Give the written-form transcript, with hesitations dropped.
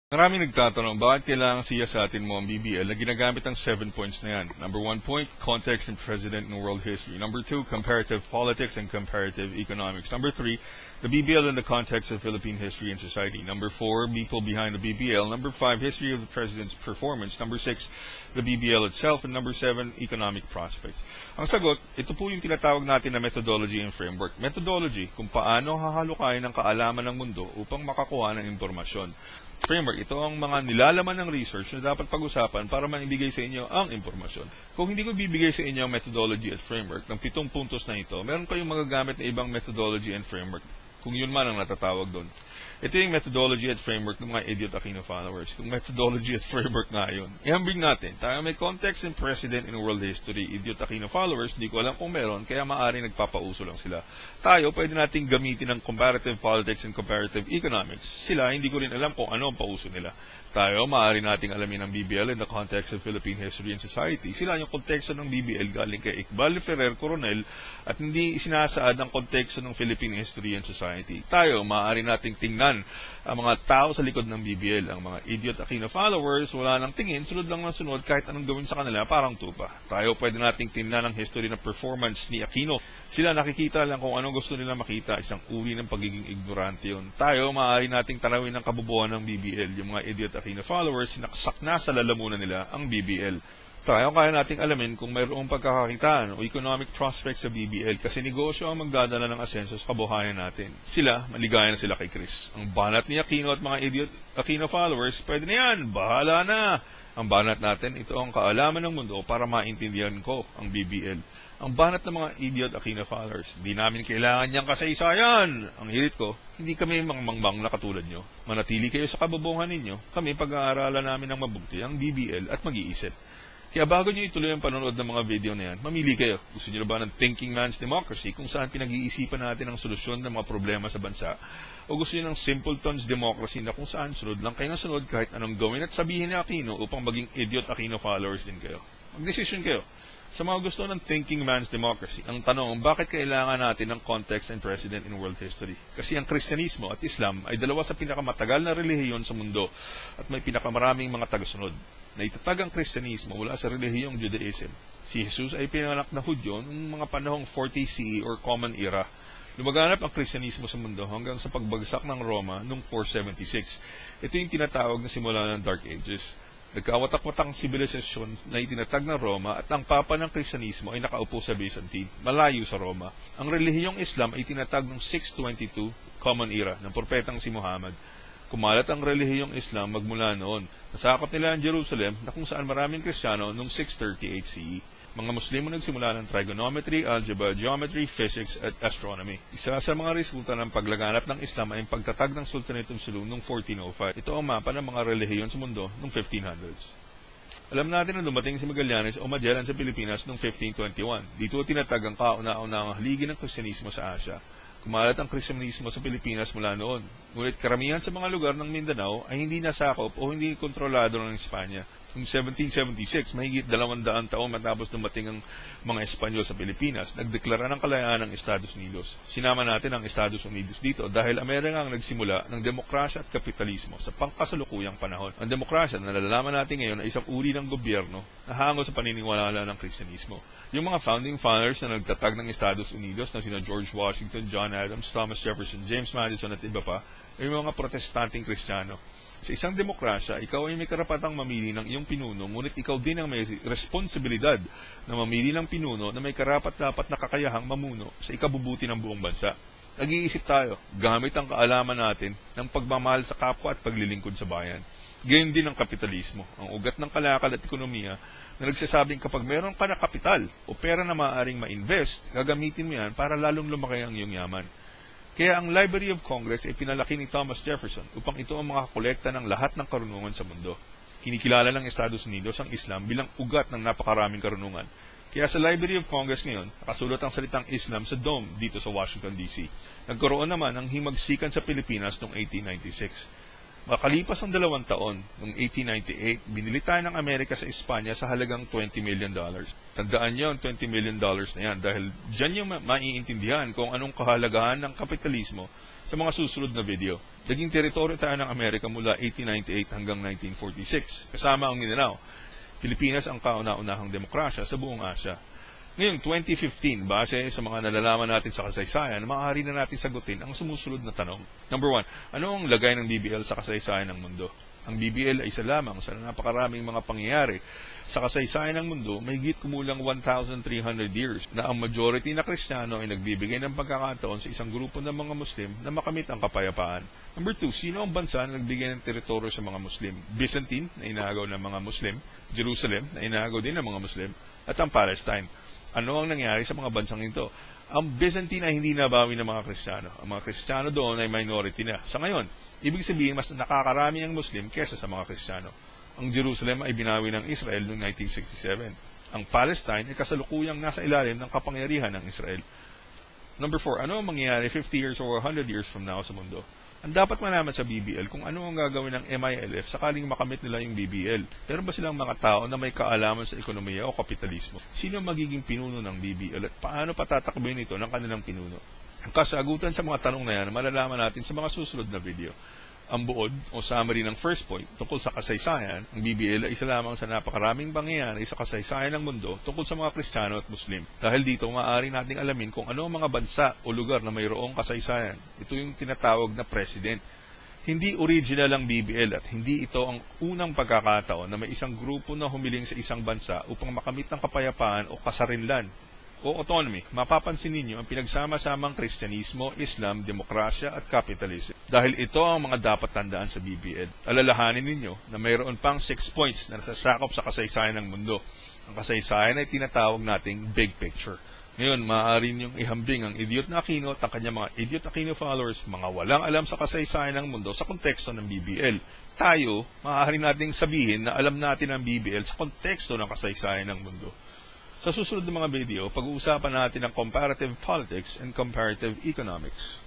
Maraming nagtatanong, bakit kailangan siyasatin mo ang BBL na ginagamit ang 7 points na yan? Number 1 point, context and precedent in world history. Number 2, comparative politics and comparative economics. Number 3, the BBL in the context of Philippine history and society. Number 4, people behind the BBL. Number 5, history of the president's performance. Number 6, the BBL itself. And number 7, economic prospects. Ang sagot, ito po yung tinatawag natin na methodology and framework. Methodology, kung paano hahalukayin ang kaalaman ng mundo upang makakuha ng impormasyon. Framework, ito ang mga nilalaman ng research na dapat pag-usapan para maibigay sa inyo ang impormasyon. Kung hindi ko bibigay sa inyo ang methodology at framework ng 7 puntos na ito, meron kayong magagamit na ibang methodology and framework, kung yun man ang natatawag doon. Ito yung methodology at framework ng mga Idiot Aquino followers. Kung methodology at framework nga yun, ihambing natin. Tayo may context and precedent in world history. Idiot Aquino followers, hindi ko alam kung meron, kaya maaari nagpapauso lang sila. Tayo, pwede nating gamitin ng comparative politics and comparative economics. Sila, hindi ko rin alam kung ano ang pauso nila. Tayo, maaari nating alamin ang BBL in the context of Philippine history and society. Sila yung konteksto ng BBL galing kay Iqbal Ferrer Coronel at hindi sinasaad ang konteksto ng Philippine history and society. Tayo, maaari nating tingnan ang mga tao sa likod ng BBL. Ang mga Idiot Aquino followers, wala nang tingin, sunod lang ng sunod kahit anong gawin sa kanila, parang tupa. Tayo, pwede nating tingnan ang history ng performance ni Aquino. Sila nakikita lang kung anong gusto nila makita, isang uri ng pagiging ignorante yun. Tayo, maaari nating tanawin ang kabubuan ng BBL. Yung mga Idiot Aquino followers, sinaksak na sa lalamunan nila ang BBL. Tayo, kaya nating alamin kung mayroong pagkakakitaan o economic prospects sa BBL kasi negosyo ang magdadala ng asenso sa kabuhayan natin. Sila, maligaya na sila kay Chris. Ang banat ni Aquino at mga Idiot Aquino followers, pwede na yan, bahala na. Ang banat natin, ito ang kaalaman ng mundo para maintindihan ko ang BBL. Ang banat ng mga Idiot Aquino followers, hindi namin kailangan niyang kasaysayan. Ang hirit ko, hindi kami mangmangbang na katulad nyo. Manatili kayo sa kababungan ninyo, kami pag-aaralan namin ng mabuti ang BBL at mag-iisip. Kaya bago nyo ituloy ang panonood ng mga video na yan, mamili kayo. Gusto nyo ba ng Thinking Man's Democracy kung saan pinag-iisipan natin ang solusyon ng mga problema sa bansa? O gusto nyo ng Simpleton's Democracy na kung saan sunod lang kayo ng sunod kahit anong gawin at sabihin ni Aquino upang maging Idiot Aquino followers din kayo? Mag-decision kayo. Sa mga gusto ng Thinking Man's Democracy, ang tanong, bakit kailangan natin ng context and precedent in world history? Kasi ang Kristyanismo at Islam ay dalawa sa pinakamatagal na relihiyon sa mundo at may pinakamaraming mga tagasunod. Naitatag ang Kristyanismo mula sa relihiyong Judaism. Si Jesus ay pinanganak na Hudyo noong mga panahong 40 CE or Common Era. Lumaganap ang Kristyanismo sa mundo hanggang sa pagbagsak ng Roma noong 476. Ito yung tinatawag na simula ng Dark Ages. Nagkawatak-watang sibilisasyon na itinatag ng Roma at ang papa ng Kristyanismo ay nakaupo sa Byzantine, malayo sa Roma. Ang relihiyong Islam ay tinatag noong 622 Common Era ng propetang si Muhammad. Kumalat ang relihiyong Islam magmula noon. Nasakop nila ang Jerusalem na kung saan maraming Kristiyano noong 638 CE. Mga Muslimo nagsimula ng trigonometry, algebra, geometry, physics, at astronomy. Isa sa mga resulta ng paglaganap ng Islam ay ang pagtatag ng Sultanate of Sulu noong 1405. Ito ang mapa ng mga relihiyon sa mundo noong 1500s. Alam natin na dumating si Magallanes o Magellan sa Pilipinas noong 1521. Dito tinatag ang kauna-unahang haligi ng Kristyanismo sa Asia. Kumalat ang Kristyanismo sa Pilipinas mula noon. Ngunit karamihan sa mga lugar ng Mindanao ay hindi nasakop o hindi kontrolado ng Espanya. Noong 1776, mahigit 200 taon matapos dumating ang mga Espanyol sa Pilipinas, nagdeklara ng kalayaan ng Estados Unidos. Sinama natin ang Estados Unidos dito dahil Amerika ang nagsimula ng demokrasya at kapitalismo sa pangkasalukuyang panahon. Ang demokrasya na nalalaman natin ngayon ay isang uri ng gobyerno na hango sa paniniwala ng Kristyanismo. Yung mga founding fathers na nagtatag ng Estados Unidos na sina George Washington, John Adams, Thomas Jefferson, James Madison at iba pa ay mga protestanteng Kristiyano. Sa isang demokrasya, ikaw ay may karapatang mamili ng iyong pinuno, ngunit ikaw din ang may responsibilidad na mamili ng pinuno na may karapat-dapat na kakayahang mamuno sa ikabubuti ng buong bansa. Nag-iisip tayo, gamit ang kaalaman natin ng pagmamahal sa kapwa at paglilingkod sa bayan. Gayon din ang kapitalismo, ang ugat ng kalakal at ekonomiya na nagsasabing kapag meron ka na kapital o pera na maaaring ma-invest, gagamitin mo yan para lalong lumaki ang iyong yaman. Kaya ang Library of Congress ay pinalaki ni Thomas Jefferson upang ito ang makakolekta ng lahat ng karunungan sa mundo. Kinikilala ng Estados Unidos ang Islam bilang ugat ng napakaraming karunungan. Kaya sa Library of Congress ngayon, nakasulat ang salitang Islam sa dome dito sa Washington, D.C. Nagkaroon naman ng himagsikan sa Pilipinas noong 1896. Makalipas ang 2 taon, noong 1898, binili tayo ng Amerika sa Espanya sa halagang $20 million. Tandaan nyo ang $20 million na yan dahil dyan yung maiintindihan kung anong kahalagahan ng kapitalismo sa mga susunod na video. Naging teritoryo tayo ng Amerika mula 1898 hanggang 1946, kasama ang Mindanao. Pilipinas ang kauna-unahang demokrasya sa buong Asya. Ngayon, 2015, base sa mga nalalaman natin sa kasaysayan, maaari na natin sagutin ang sumusunod na tanong. Number 1, ano ang lagay ng BBL sa kasaysayan ng mundo? Ang BBL ay isa lamang sa napakaraming mga pangyayari sa kasaysayan ng mundo, mahigit kumulang 1,300 years na ang majority na Kristiyano ay nagbibigay ng pagkakataon sa isang grupo ng mga Muslim na makamit ang kapayapaan. Number 2, sino ang bansa na nagbigay ng teritoryo sa mga Muslim? Byzantine, na inagaw ng mga Muslim, Jerusalem, na inagaw din ng mga Muslim, at ang Palestine. Ano ang nangyari sa mga bansang ito? Ang Byzantine ay hindi nabawi ng mga Kristiyano. Ang mga Kristiyano doon ay minority na. Sa ngayon, ibig sabihin mas nakakarami ang Muslim kesa sa mga Kristiyano. Ang Jerusalem ay binawi ng Israel noong 1967. Ang Palestine ay kasalukuyang nasa ilalim ng kapangyarihan ng Israel. Number 4, ano ang mangyayari 50 years or 100 years from now sa mundo? Ang dapat malaman sa BBL kung ano ang gagawin ng MILF sakaling makamit nila yung BBL. Meron ba silang mga tao na may kaalaman sa ekonomiya o kapitalismo? Sino magiging pinuno ng BBL at paano patatakbuhin ito ng kanilang pinuno? Ang kasagutan sa mga tanong na yan malalaman natin sa mga susunod na video. Ang buod o summary ng first point tungkol sa kasaysayan, ang BBL ay isa lamang sa napakaraming pangyayari sa kasaysayan ng mundo tungkol sa mga Kristiyano at Muslim. Dahil dito, maaari nating alamin kung ano ang mga bansa o lugar na mayroong kasaysayan. Ito yung tinatawag na president. Hindi original ang BBL at hindi ito ang unang pagkakataon na may isang grupo na humiling sa isang bansa upang makamit ng kapayapaan o kasarinlan o autonomy. Mapapansin ninyo ang pinagsama-samang Kristyanismo, Islam, demokrasya at capitalism. Dahil ito ang mga dapat tandaan sa BBL. Alalahanin ninyo na mayroon pang 6 points na nasasakop sa kasaysayan ng mundo. Ang kasaysayan ay tinatawag nating big picture. Ngayon, maaari ninyong ihambing ang Idiot na Aquino at ang kanyang mga Idiot Aquino followers, mga walang alam sa kasaysayan ng mundo sa konteksto ng BBL. Tayo, maaari nating sabihin na alam natin ang BBL sa konteksto ng kasaysayan ng mundo. Sa susunod na mga video, pag-uusapan natin ang comparative politics and comparative economics.